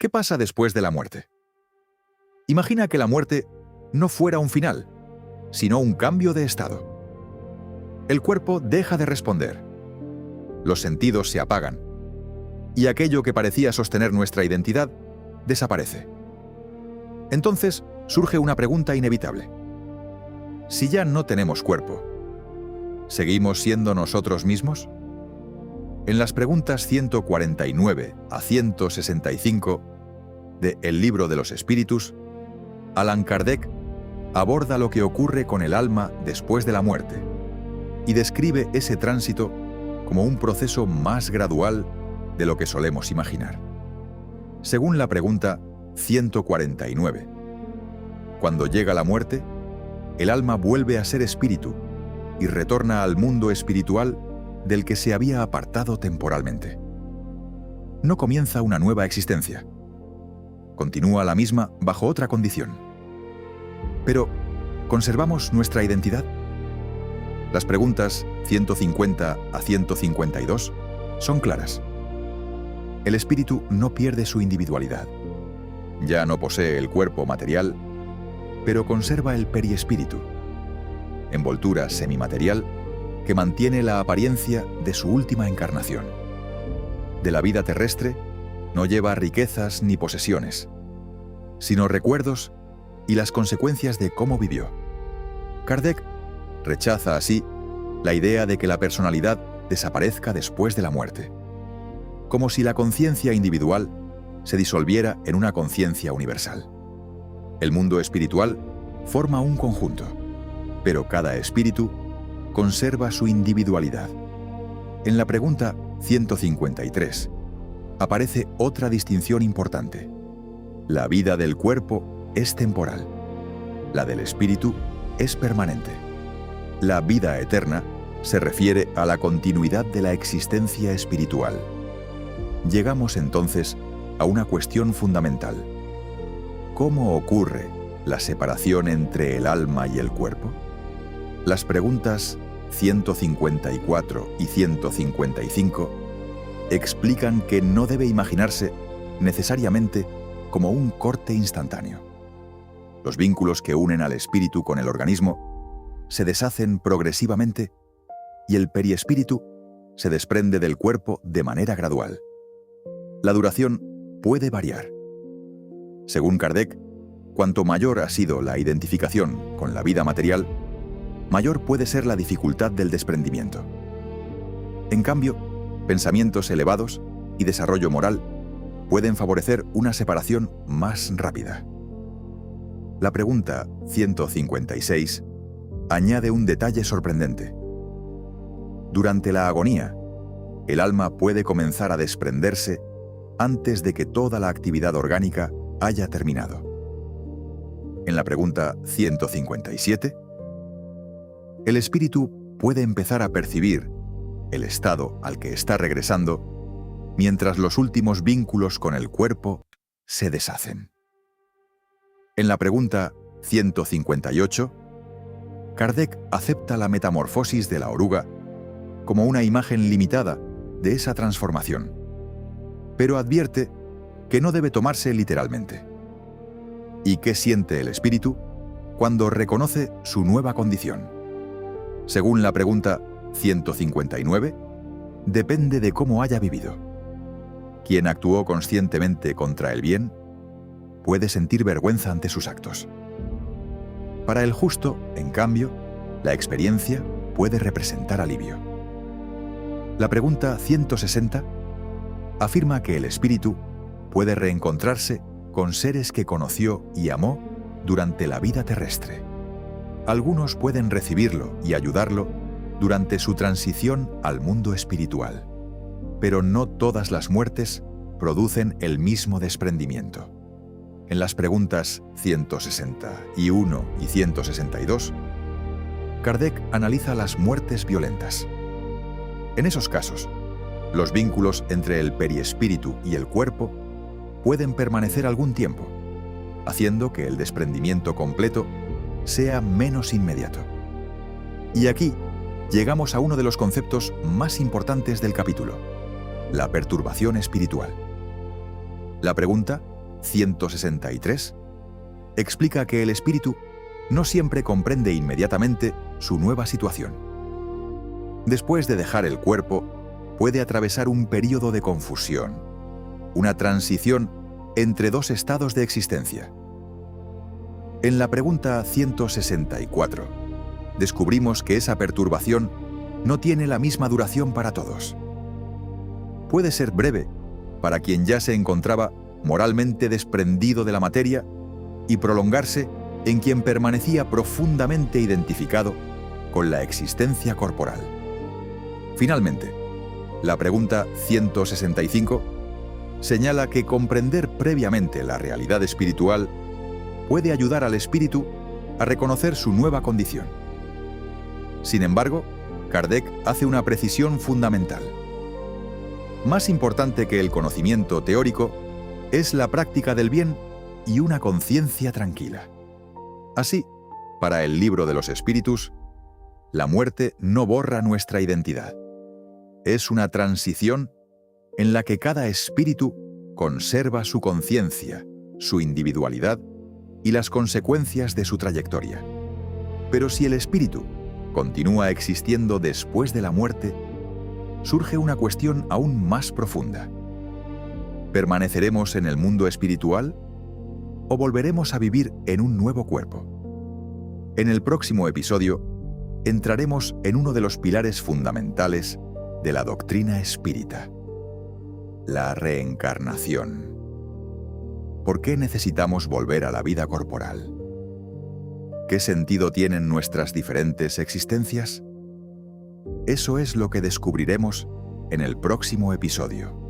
¿Qué pasa después de la muerte? Imagina que la muerte no fuera un final, sino un cambio de estado. El cuerpo deja de responder, los sentidos se apagan, y aquello que parecía sostener nuestra identidad desaparece. Entonces surge una pregunta inevitable. Si ya no tenemos cuerpo, ¿seguimos siendo nosotros mismos? En las preguntas 149 a 165 de El Libro de los Espíritus, Allan Kardec aborda lo que ocurre con el alma después de la muerte y describe ese tránsito como un proceso más gradual de lo que solemos imaginar. Según la pregunta 149, cuando llega la muerte, el alma vuelve a ser espíritu y retorna al mundo espiritual del que se había apartado temporalmente. No comienza una nueva existencia. Continúa la misma bajo otra condición. Pero, ¿conservamos nuestra identidad? Las preguntas 150 a 152 son claras. El espíritu no pierde su individualidad. Ya no posee el cuerpo material, pero conserva el periespíritu, envoltura semimaterial que mantiene la apariencia de su última encarnación. De la vida terrestre no lleva riquezas ni posesiones, sino recuerdos y las consecuencias de cómo vivió. Kardec rechaza así la idea de que la personalidad desaparezca después de la muerte, como si la conciencia individual se disolviera en una conciencia universal. El mundo espiritual forma un conjunto, pero cada espíritu conserva su individualidad. En la pregunta 153 aparece otra distinción importante. La vida del cuerpo es temporal. La del espíritu es permanente. La vida eterna se refiere a la continuidad de la existencia espiritual. Llegamos entonces a una cuestión fundamental. ¿Cómo ocurre la separación entre el alma y el cuerpo? Las preguntas 154 y 155 explican que no debe imaginarse necesariamente como un corte instantáneo. Los vínculos que unen al espíritu con el organismo se deshacen progresivamente y el periespíritu se desprende del cuerpo de manera gradual. La duración puede variar. Según Kardec, cuanto mayor ha sido la identificación con la vida material, mayor puede ser la dificultad del desprendimiento. En cambio, pensamientos elevados y desarrollo moral pueden favorecer una separación más rápida. La pregunta 156 añade un detalle sorprendente. Durante la agonía, el alma puede comenzar a desprenderse antes de que toda la actividad orgánica haya terminado. En la pregunta 157, el espíritu puede empezar a percibir el estado al que está regresando mientras los últimos vínculos con el cuerpo se deshacen. En la pregunta 158, Kardec acepta la metamorfosis de la oruga como una imagen limitada de esa transformación, pero advierte que no debe tomarse literalmente. ¿Y qué siente el espíritu cuando reconoce su nueva condición? Según la pregunta 159, depende de cómo haya vivido. Quien actuó conscientemente contra el bien puede sentir vergüenza ante sus actos. Para el justo, en cambio, la experiencia puede representar alivio. La pregunta 160 afirma que el espíritu puede reencontrarse con seres que conoció y amó durante la vida terrestre. Algunos pueden recibirlo y ayudarlo durante su transición al mundo espiritual, pero no todas las muertes producen el mismo desprendimiento. En las preguntas 161 y 162, Kardec analiza las muertes violentas. En esos casos, los vínculos entre el periespíritu y el cuerpo pueden permanecer algún tiempo, haciendo que el desprendimiento completo sea menos inmediato. Y aquí llegamos a uno de los conceptos más importantes del capítulo: la perturbación espiritual. La pregunta 163, explica que el espíritu no siempre comprende inmediatamente su nueva situación. Después de dejar el cuerpo, puede atravesar un período de confusión, una transición entre dos estados de existencia. En la pregunta 164, descubrimos que esa perturbación no tiene la misma duración para todos. Puede ser breve para quien ya se encontraba moralmente desprendido de la materia y prolongarse en quien permanecía profundamente identificado con la existencia corporal. Finalmente, la pregunta 165 señala que comprender previamente la realidad espiritual puede ayudar al espíritu a reconocer su nueva condición. Sin embargo, Kardec hace una precisión fundamental. Más importante que el conocimiento teórico es la práctica del bien y una conciencia tranquila. Así, para el Libro de los Espíritus, la muerte no borra nuestra identidad. Es una transición en la que cada espíritu conserva su conciencia, su individualidad y las consecuencias de su trayectoria. Pero si el espíritu continúa existiendo después de la muerte, surge una cuestión aún más profunda. ¿Permaneceremos en el mundo espiritual o volveremos a vivir en un nuevo cuerpo? En el próximo episodio, entraremos en uno de los pilares fundamentales de la doctrina espírita: la reencarnación. ¿Por qué necesitamos volver a la vida corporal? ¿Qué sentido tienen nuestras diferentes existencias? Eso es lo que descubriremos en el próximo episodio.